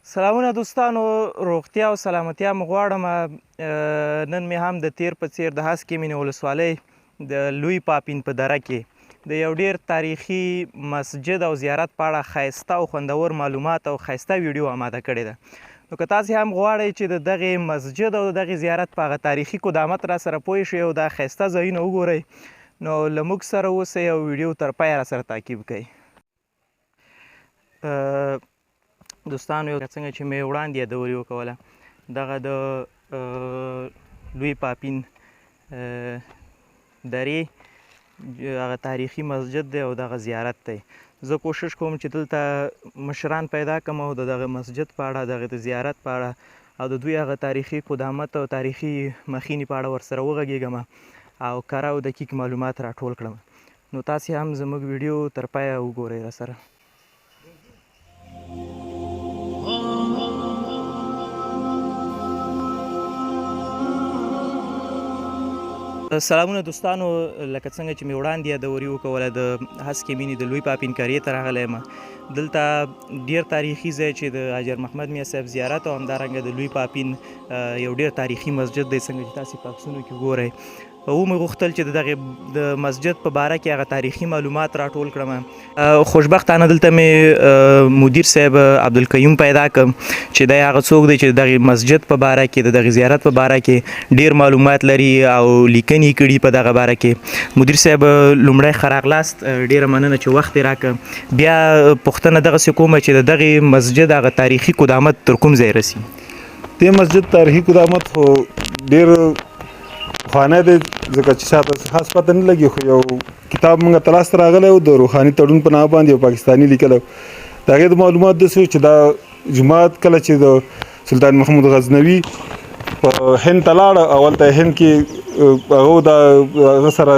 سلامونه دوستانو، روغتیا او سلامتیا مو غواړم. نن مې هم د تیر په څیر د هسکې مینې ولسوالۍ د لوی پاپین په دره کې د یو ډیر تاریخي مسجد او زیارت په اړه ښایسته او خوندور معلومات او ښایسته ویډیو آماده کړې ده. نو که تاسې هم غواړئ چې د دغې مسجد او د دغې زیارت په هغه تاریخي قدامت را سره پوه شئ او دا ښایسته ځایونه وګورئ، نو له موږ سره اوسئ او ویډیو تر پایه را سره تعقیب کړئ. دوستانو، څنګه چې مې وړاندې یادولې وکوله، دغه د لوی پاپین درې هغه تاریخي مسجد دی او دغه زیارت دی. زه کوشش کوم چې دلته مشران پیدا کړم او د دغه مسجد په اړه، دغه د زیارت په اړه او د دوی هغه تاریخي قدامت او تاریخي مخینې په اړه ورسره وغږېږم او کره او دقیق معلومات راټول کړم. نو تاسې هم زموږ ویډیو تر پایه وګورئ را سره. سلامونه دوستانو، لکه څنګه چې مې وړاندې یادوري وکوله، د هسکې مینې د لوی پاپین کارې ته راغلی یم. دلته ډیر تاریخي ځای چې د حاجر محمد میاں صاحب زیارت او همدارنګه د لوی پاپین یو ډیر تاریخي مسجد دی، څنګه چې تاسې په عکسونو کې ګورئ. ومې غوښتل چې د دغې د مسجد په باره کې هغه تاریخي معلومات راټول کړم. خوشبختانه دلته مې مدیر صاحب عبدالقیوم پیدا کړم چې دی هغه څوک دی چې د دغې مسجد په باره کې، د دغې زیارت په باره کې ډیر معلومات لري او لیکنې کړي په دغه باره کې. مدیر صاحب، لومړی ښه راغلاست، ډیره مننه چې وخت یې راکړه. بیا پوښتنه دغسې کومه چې د دغې مسجد هغه تاریخي قدامت تر کوم ځای رسي؟ دې مسجد تاریخي قدامت خو ډیر پخوانی دی، ځکه چې شاته خاص پته نه لګي، خو یو کتاب موږ ته لاسته راغلی و د روحاني تړون په نامه باندې، یو پاکستاني لیکلی و. د هغې د معلومات داسې و چې دا جومات کله چې د سلطان محمود غزنوي په هند ته لاړه، اول ته هند کې هغه د هغه سره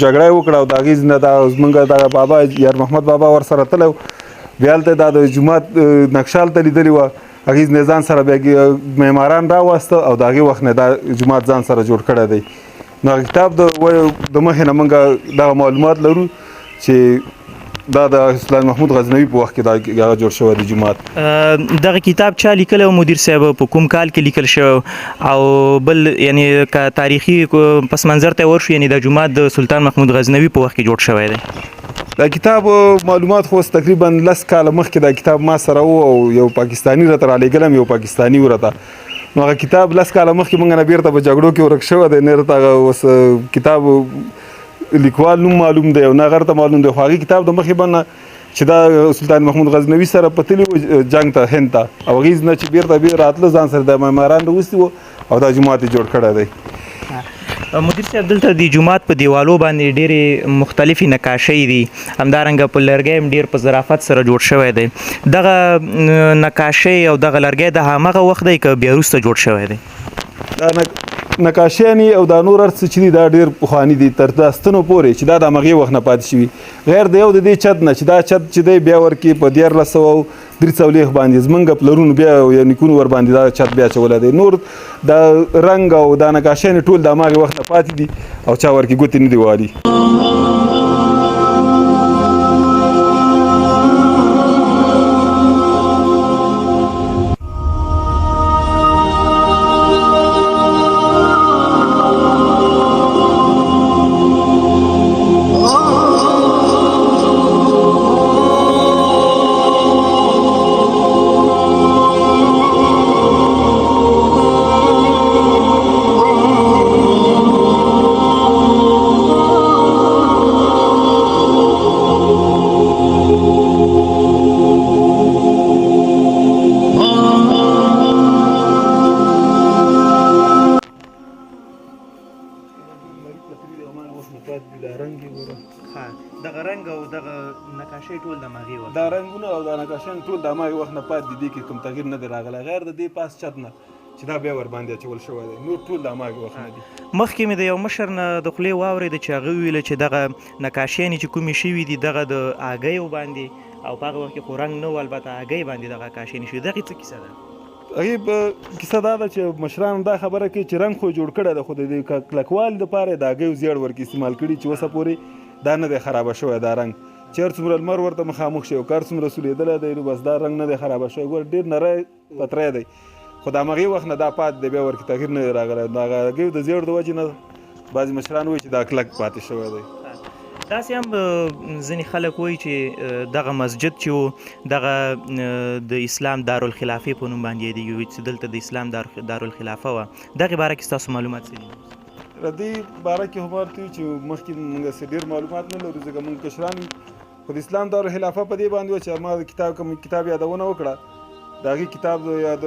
جګړه یې وکړه او د هغې نه دا زموږ دغه بابا یار محمد بابا ورسره تللی و. بیا هلته دا د جومات نقشه هلته لیدلې وه، هغې نه ځان سره بیا معماران راواسته او د هغې وخت نه دا جومات ځان سره جوړ کړی دی. نو هغه کتاب د مخې نه موږ دغه معلومات لرو چې دا د سلطان محمود غزنوي په وخت کې دا جوړ شوی دی جومات. دغه کتاب چا لیکلی و مدیر صاحب؟ په کوم کال کې لیکل شوی او بل یعنې که تاریخي پس منظر ته ورشو، یعنې دا جومات د سلطان محمود غزنوي په وخت کې جوړ شوی دی؟ دا کتاب معلومات خو تقریبا 10 کاله مخکې دا کتاب ما سره و او یو پاکستاني راته رالیږلم، یو پاکستاني و راته. نو هغه کتاب 10 کاله مخکې موږ نه بیرته په جګړو کې ورک شوی دی، نه راته هغه اوس کتاب لیکوال نوم معلوم دی او نه هغه راته معلوم دی. خو هغې کتاب د مخې باندې چې دا سلطان محمود غزنوي سره په تللي و جنګ ته هند ته، او هغې نه چې بیرته راتله ځان سره د معماران راوستي وو او دا جومات یې جوړ کړی دی. مدیر صاحب، دلته د جومات په دیوالو باندې ډېرې مختلفې نقاشۍ دي، همدارنګه په لرګی هم ډېر په ظرافت سره جوړ شوی دی. دغه نقاشۍ او دغه لرګی د همغه وخت دی که بیا وروسته جوړ شوی دی؟ دا نقاشیانې او دا نور هر څه چې دي دا ډېر پخواني دي، تر دا ستنو پورې چې دا د همغې وخت نه پاتې شوي، غیر د یو د دې چت نه چې دا چت چې دی بیا ورکې په 1443 باندې زموږ پلرونو بیا یا نیکونو ور باندې دا چت بیا اچولی دی. نور دا رنګ او دا نقاشیانې ټول د همغې وخت نه پاتې دي او چا ورکې ګوتې نه دي والي. دغه رنګ او دغه نقاشۍ ټول د همغې وخت، دا رنګونه او دا نقاشیان ټول د همغې وخت نه پاتې دي، دې کې کوم تغییر نه دی راغلی، غیر د دې پاس چت نه چې دا بیا ورباندې اچول شوی دی، نور ټول د همغې وخت نه دي. مخکې مې د یو مشر نه د خولې واورېده چې هغه وویله چې دغه نقاشیانې چې کومې شوي دي دغه د هګیو باندې او په هغه وخت کې خو رنګ نه و، البته هګۍ باندې دغه نقاشیانې شوي. دغې څه کیسه ده؟ هغې کیسه دا ده چې مشرانو دا خبره کوي چې رنګ خو جوړ کړی ده، خو د کلکوالي دپاره یې د هګیو زیړ ورکې استعمال کړي چې اوسه پورې دا نه دی خرابه شوی دا رنګ. چېر څومره لمر ورته مخامخ شي او کار څومره سولېدلی دی نو بس دا رنګ نه دی خرابه شوی ګوره ډېر نری پتری دی خو د همغې وخت نه دا پاتې دی بیا ورکې تغییر نه دی راغلی نو هغه هګیو د زیړ د وجې نه بعضې مشران وایي چې دا کلک پاتې شوی دی داسې هم ځینې خلک وایي چې دغه مسجد چې و دغه د اسلام دارالخلافې په نوم باندې یادېږي چې دلته د اسلام دارالخلافه وه دغې باره کې ستاسو معلومات څه دي د دې باره کې هم ورته وي چې مخکې موږ څه ډېر معلومات نه لرو ځکه موږ کشران خو د اسلام دارالخلافه په دې باندې وه چې ما د کتاب یادونه وکړه د هغې کتاب یا د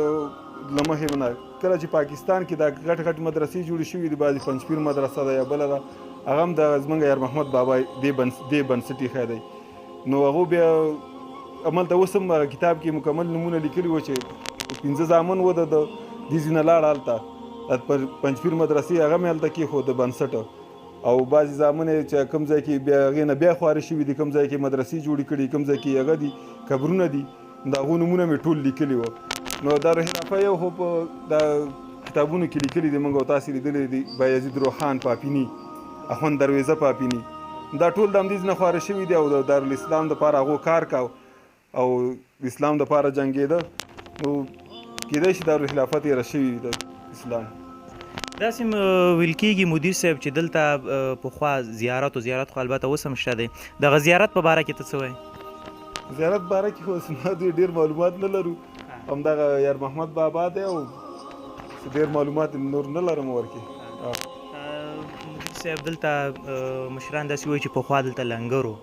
له مخې نه کله چې پاکستان کې دا غټ غټ مدرسې جوړې شوي دي بعضې پنجپیر مدرسه ده یا بله ده هغه هم د زموږ یار محمد بابا دې بنسټ ایښی دی نو هغو بیا هملته اوس هم هغه کتاب کې مکمل نومونه لیکلي وو چې 15 زامن و د دې ځینه لاړ هلته پنجپیر مدرسې هغه مې هلته کېښود د بنسټ او بعضې زامن یې چې کوم ځای کې بیا هغې نه بیا خوارې شوي دي کوم ځای کې مدرسې جوړې کړي کوم ځای کې هغه دي قبرونه دي د هغو نومونه مې ټول لیکلي وو نو دارالخلافه یو خو په دا کتابونو کې لیکلي دي موږ او تاسې لیدلی دي بایزید روحان پاپیني اخوند درویزه پاپیني دا ټول د همدې نه خواره شوي دي او د دارالاسلام دپاره هغو کار کو او د اسلام دپاره جنګېده نو کېدای شي دارالخلافه تېره شوي د اسلام داسې ویل کېږي مدیر صاحب چې دلته پخوا زیارت خو البته اوس هم شته دی دغه زیارت په باره کې ته څه وایې زیارت باره کې خو ما دوی ډېر معلومات نه لرو همدغه یار محمد بابا دی او ډېر معلومات نور نه لرم ورکې صاحب دلته مشران داسې وایي چې پخوا دلته لنګر و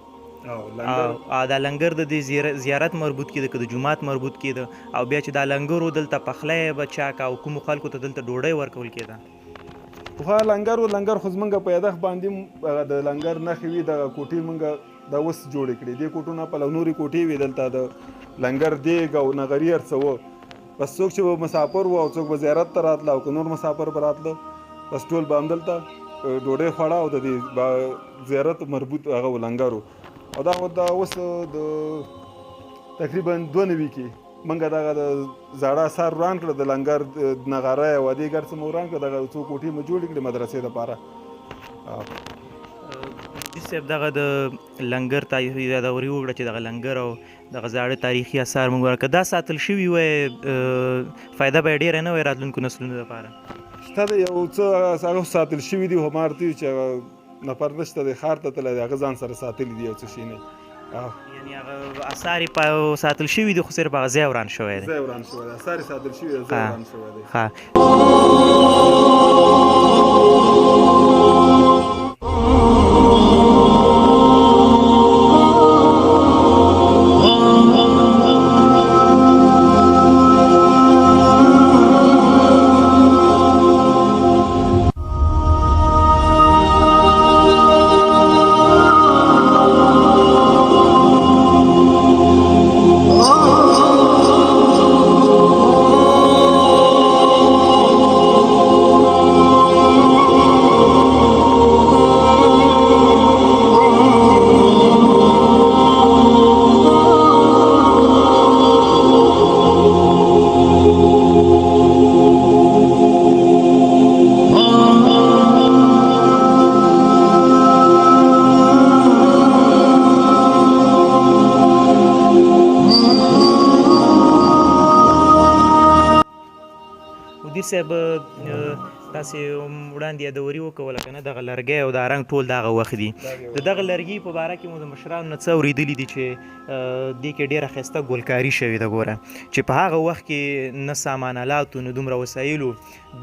دا لنګر د دې زیارت مربوط کېده که د جومات مربوط کېده او بیا چې دا لنګر و دلته پخلی به چا که او کومو خلکو ته دلته ډوډۍ ورکول کېده پخوا لنګر خو زمونږ په یادښت باندې د لنګر نښې وي دغه کوټې مونږ دا اوس جوړې کړې دې کوټو نه پله نورې کوټې وې دلته د لنګر دیګ او نغري هر څه وه بس څوک چې مسافر و او څوک به زیارت ته راتله او که نور مسافر به راتله بس ټول به همدلته ډوډۍ خوړه او د دې زیارت مربوط هغه و لنګر و او دا اوس د تقریبا 92 کې موږ دغه د زاړه اثار وران کړه د لنګر نغاره او دې ګر څه مو وران کړه دغه څو کوټې مو جوړې کړې مدرسې دپاره صاحب دغه د لنګر تاریخي یادوري وکړه چې دغه لنګر او دغه زاړه تاریخي اثار موږ ورکړه دا ساتل شوي وای فایده به یې ډېره نه وای راتلونکو نسلونو دپاره شته د یو څه هغه ساتل شوي دي خو ما ورته وي چې نفر نشته دی ښار ته تللی دی هغه ځان سره ساتلي دي یو څه شي نه یعنې هغه اثار یې ساتل شوي دي خو صرف هغه ځای وران شوی دی ځای وران شوی دی اثار یې ساتل شوي دی ځای وران شوی دی صاحب تاسې وړاندې یادوري وکوله که نه دغه لرګی او دا رنګ ټول دغه وخت دي د دغه لرګي په باره کې مو د مشرانو نه څه اورېدلي دي چې دې کې ډېره ښایسته ګلکاري شوې ده ګوره چې په هغه وخت کې نه سامان آلاتو نه دومره وسایلو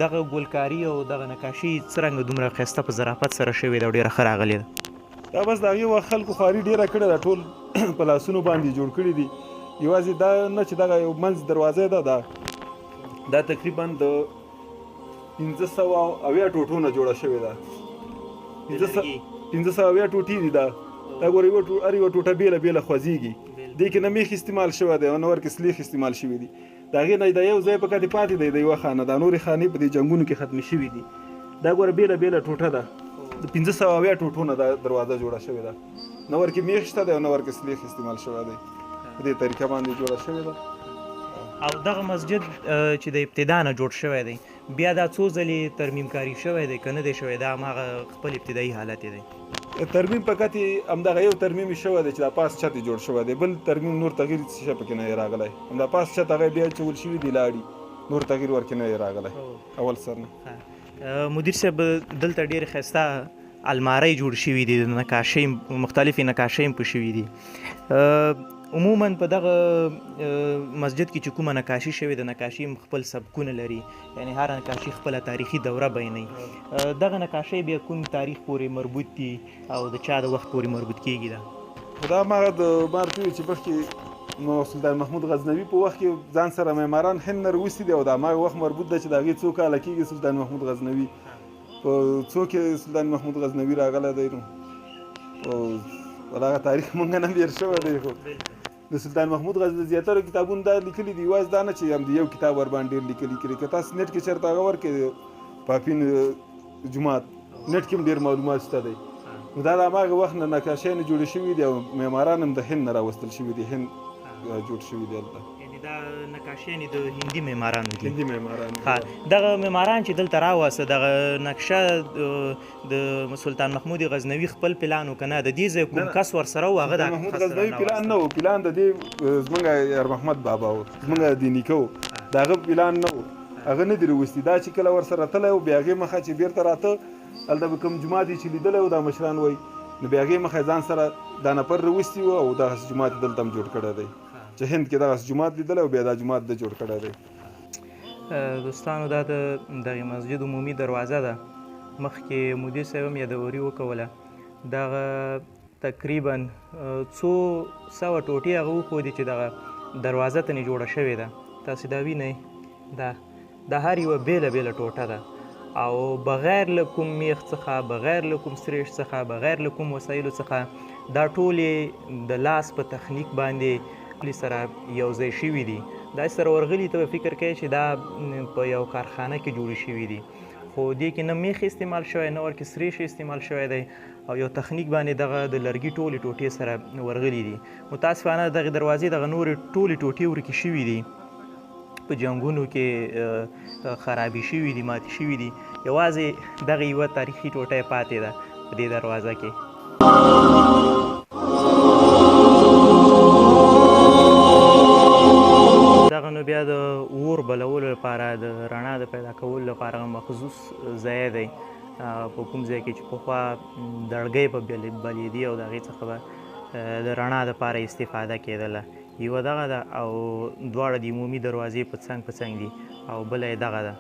دغه ګلکاري او دغه نقاشي څرنګه دومره ښایسته په ظرافت سره شوې ده او ډېره ښه راغلې ده دا بس د هغې وخت خلکو خواري ډېره کړې ده ټول په لاسونو باندې جوړ کړي دي یوازې دا نه چې دغه یو منځ دروازه ده دا تقریبا د 1500 ټوټو نه جوړه شوې ده 1500 ټوټې دي دا ګوره هر یوه ټوټه بېله بېله خوځېږي دې کې نه میخ استعمال شوی دی او نه ورکې سلیخ استعمال شوي دي د هغې نه د یو ځای په کتې پاتې دی د یوه خانه دا نورې خانې په دې جنګونو کې ختمې شوي دي دا ګوره بېله بېله ټوټه ده د 1500 ټوټو نه دا دروازه جوړه شوې ده نه ورکې میخ شته دی او نه ورکې سلیخ استعمال شوی دی په دې طریقه باندې جوړه شوې ده او دغه مسجد چې د ابتدا نه جوړ شوی دی بیا دا څو ځلې ترمیم کاري شوی دی که نه دی شوی دا هماغه خپل ابتدایي حالت دی ترمیم فقط همدغه یو ترمیم شوی دی چې دا پاس چت جوړ شوی دی بل ترمیم نور تغییر څه شی پکې نه راغلی همدا پاس چت هغه بیا چول شوي دی لاړي نور تغییر ورکې نه راغلی اول سر نه مدیر صاحب دلته ډېرې ښایسته المارۍ جوړ شوي دي نقاشۍ مختلفې نقاشۍ هم په شوي دي عموما په دغه مسجد کې چې کومه نقاشي شوې د نقاشي خپل سبکونه لري یعنی هر نقاشي خپله تاریخي دوره بیانوي دغه نقاشۍ بیا کوم تاریخ پورې مربوط دي او د چا د وخت پورې مربوط کیږي دا خو دا هماغه د ما ورته ویل چې مخکې نو سلطان محمود غزنوي په وخت کې ځان سره معماران هند نه راوستي دي او د هماغه وخت مربوط ده چې د هغې څو کاله کېږي سلطان محمود غزنوي په څو کې سلطان محمود غزنوي راغلی دی نو هغه تاریخ مونږ نه هېر شوی دی خو د سلطان محمود غزنوي زیاتره کتابونه دا لیکلي دي یوازې دا نه چې هم د یو کتاب ورباندې ډېر لیکلي کړي که تاسو نیټ کې چېرته هغه ورکړئ پاپین جومات نیټ کې هم ډېر معلومات شته دی نو دا د هماغه وخت نه نقاشۍ نه جوړې شوي دي او معماران هم د هند نه راوستل شوي دي هند جوړ شوي دي هلته یعنې دا نقاشۍ د هندي معمارانو دي هندي معماران دغه معماران چې دلته راوسته دغه نقشه د سلطان محمود غزنوي خپل پلان و که نه د دې ځای کوم کس ورسره و هغه د محمود غزنوي پلان نه و پلان د دې زموږ یار محمد بابا و زموږ د نیکه و د هغه پلان نه و هغه نه دي راوستي دا چې کله ورسره تللی و بیا هغې مخه چې بیرته راته هلته به کوم جومات یې چې لیدلی و دا مشران وایي نو بیا هغې مخه ځان سره دا نفر راوستي و او دغسې جومات یې دلته هم جوړ کړی دی چې هند کې دغسې جومات لیدلی او بیا دا جومات د جوړ کړی دی دوستانو دا د دغې مسجد عمومي دروازه ده مخکې مدیر صاحب هم یادوري وکوله دغه تقریبا څو سوه ټوټې هغه وښودې چې دغه دروازه ته نې جوړه شوې ده تاسې دا وینئ دا هر یوه بېله بېله ټوټه ده او بغیر له کوم میخ څخه بغیر له کوم سریش څخه بغیر له کوم وسایلو څخه دا ټولې د لاس په تخنیک باندې سره یو ځای شوي دي دا سره ورغلي ته به فکر کوي چې دا په یو کارخانه کې جوړې شوي دي خو دې کې نه میخ استعمال شوی نه ورکې سریش استعمال شوی دی او یو تخنیک باندې دغه د لرګي ټولې ټوټې سره ورغلي دي متاسفانه دغې دروازې دغه نورې ټولې ټوټې ورکې شوي دي په جنګونو کې خرابې شوي دي ماتې شوي دي یوازې دغه یوه تاریخي ټوټه یې پاتې ده په دې دروازه کې دغه نو بیا د اور بلولو لپاره د رڼا د پیدا کولو لپاره مخصوص ځای دی په کوم ځای کې چې پخوا دړګۍ به بلېدي او د هغې څخه به د رڼا دپاره استفاده کېدله یوه دغه ده او دواړه د عمومي دروازې په څنګ دي او بله یې دغه ده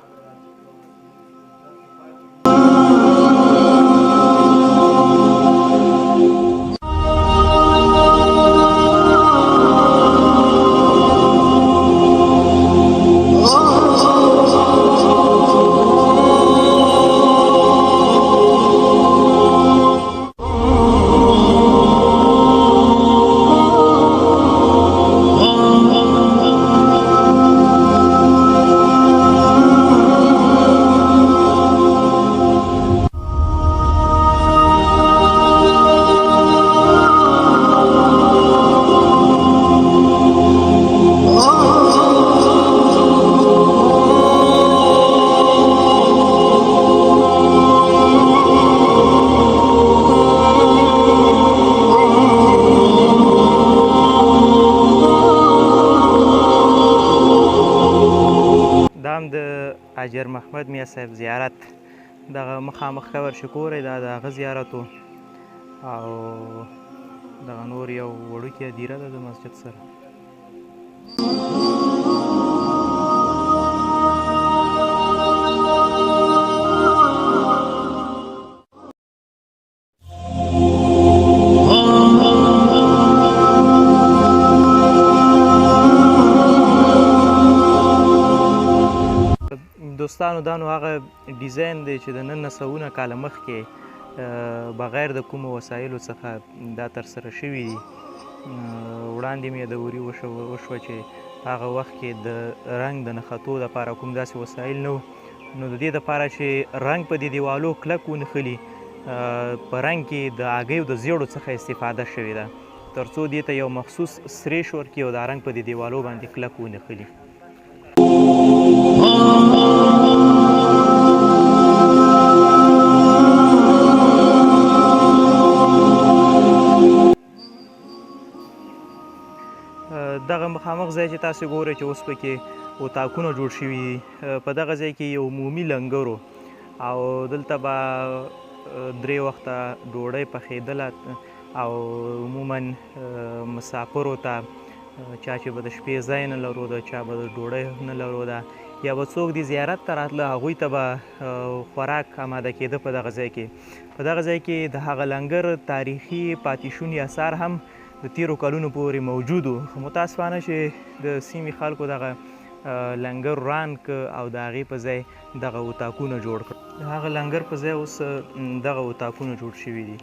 حاجر محمد میا صاحب زیارت دغه مخامخ کور شکورې دا د هغه زیارت و او دغه نور یو وړوکې هدیره ده د مسجد سره دوستانو دا نو هغه ډیزاین دی چې د 1900 کاله مخکې بغیر د کومو وسایلو څخه دا ترسره شوي دي وړاندې مې یادوري وشوه چې هغه وخت کې د رنګ د نښتو دپاره کوم داسې وسایل نه نو د دې دپاره چې رنګ په دې دیوالو کلک ونښلي په رنګ کې د هګیو د زیړو څخه استفاده شوې ده تر څو دې ته یو مخصوص سریش ورکړي او دا رنګ په دې دیوالو باندې کلک ونښلي مخامخ ځای چې تاسو ګورئ چې اوس پکې اتاقونه جوړ شوي دي په دغه ځای کې یو عمومي لنګر و او دلته به درې وخته ډوډۍ پخېدله او عموما مسافرو ته چا چې به د شپې ځای نه لرو چا به د ډوډۍ نه لرو یا به څوک د زیارت ته راتله هغوی ته به خوراک آماده کېده په دغه ځای کې د هغه لنګر تاریخي پاتې شوني اثار هم د تیرو کلونو پورې موجود وو خو متاسفانه چې د سیمې خلکو دغه لنګر وران که او د هغې په ځای دغه اتاقونه جوړ کړل د هغه لنګر په ځای اوس دغه اتاقونه جوړ شوي دي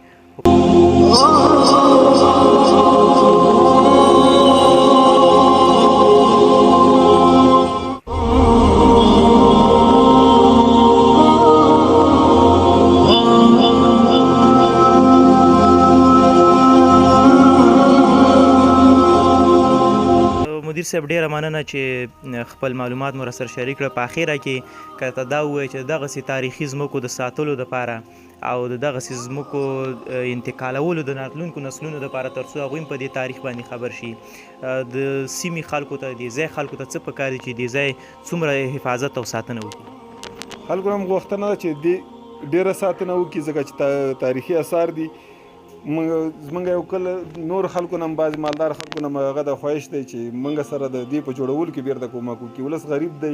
مدیر صاحب ډیره مننه چې خپل معلومات مو راسره شریک کړه په اخره کې که ته دا ووایې چې دغسې تاریخي ځمکو د ساتلو دپاره او د دغسې ځمکو انتقالولو د راتلونکو نسلونو دپاره تر څو هغوی هم په دې تاریخ باندې خبر شي د سیمې خلکو ته د ځای خلکو ته څه پکار دي چې د ځای څومره حفاظت او ساتنه وکړي خلکو هم غوښتنه ده چې ډېره ساتنه وکړي ځکه چې تاریخي اثار دي زمونږ یو کله نور خلکو نه هم بعضې مالدار خلکو نه هم هغه د خواهش دی چې موږ سره د دې په جوړولو کې بیرته کومک وکړي ولس غریب دی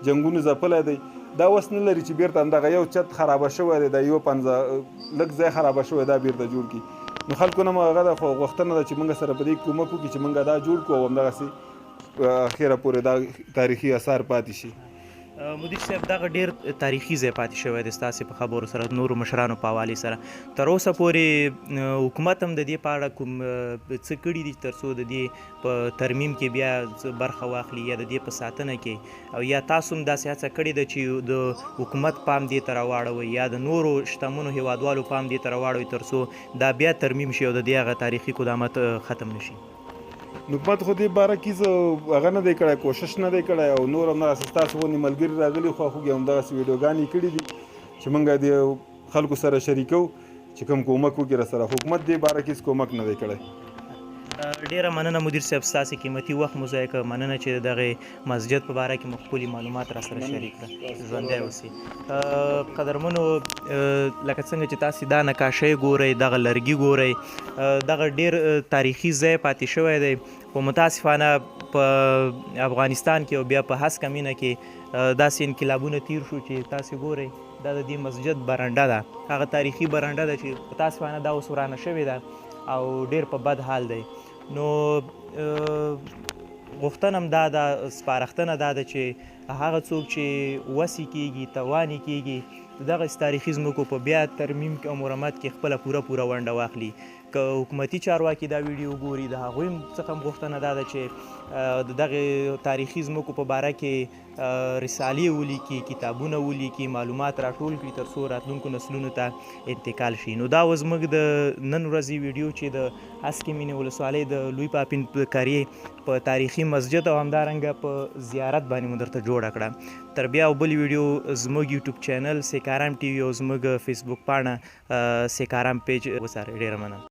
جنګونو ځپلی دی دا وس نه لري چې بیرته همدغه یو چت خرابه شوی دی دا یو لږ ځای خرابه شوی دا بیرته جوړ کړي نو خلکو نه هم هغه د غوښتنه ده چې موږ سره په دې کومک وکړي چې موږ دا جوړ کړو او همدغسې اخره پورې دا تاریخي اثار پاتې شي مدیر صاحب دغه ډیر تاریخي ځای پاتې شوی دی ستاسې په خبرو سره نورو مشرانو په حوالې سره تر اوسه پورې حکومت هم د دې په اړه کوم څه کړي دي تر څو د دې په ترمیم کې بیا برخه واخلي یا د دې په ساتنه کې او یا تاسو هم داسې هڅه کړې ده چې د حکومت پام دې ته راواړوئ یا د نورو شتمنو هیوادوالو پام دې ته راواړوئ تر څو دا بیا ترمیم شي او د دې هغه تاریخي قدامت ختم نشي حکومت خو دې باره کې هغه نه دی کړی کوشش نه دی کړی او نور همدغسې ستاسو غوندې ملګري راغلي خواخوږي همدغسې ویډیوګانې کړي دي چې موږ د خلکو سره شریکو چې کوم کومک وکړي راسره حکومت دې باره کې هېڅ کومک نه دی کړی ډیره مننه مدیر صاحب ستاسې قیمتي وخت مو ضایع کړ مننه چې د دغې مسجد په باره کې مو خپلې معلومات راسره شریک کړه ژوندی اوسئ قدرمنو لکه څنګه چې تاسې دا نقاشۍ ګورئ دغه لرګي ګورئ دغه ډیر تاریخي ځای پاتې شوی دی خو متاسفانه په افغانستان کې او بیا په هسکه مینه کې داسې انقلابونه تیر شو چې تاسې ګورئ دا د دې مسجد برنډه ده هغه تاریخي برنډه ده چې متاسفانه دا اوس ورانه شوې ده او ډیر په بد حال دی نو غوښتنه هم دا ده سپارښتنه دا ده چې هغه څوک چې وسې کیږي توانې کیږي دغسې تاریخي ځمکو په بیا ترمیم او مرمت کې خپله پوره ونډه واخلي که حکومتي چارواکي دا ویډیو ګوري د هغوی څخه هم غوښتنه دا ده چې د دغې تاریخي ځمکو په باره کې رسالې ولیکي کتابونه ولیکي معلومات راټول کړي تر څو راتلونکو نسلونو ته انتقال شي نو دا و زموږ د نن ورځې ویډیو چې د هسکې مینې ولسوالۍ د لوی پاپین کاریې په تاریخي مسجد او همدارنګه په زیارت باندې مو درته جوړه کړه تر بیا بل ویډیو زموږ یوټیوب چینل سیکارام ټي وي او زموږ فیسبوک پاڼه سیکارام پیج وڅارئ ډېره مننه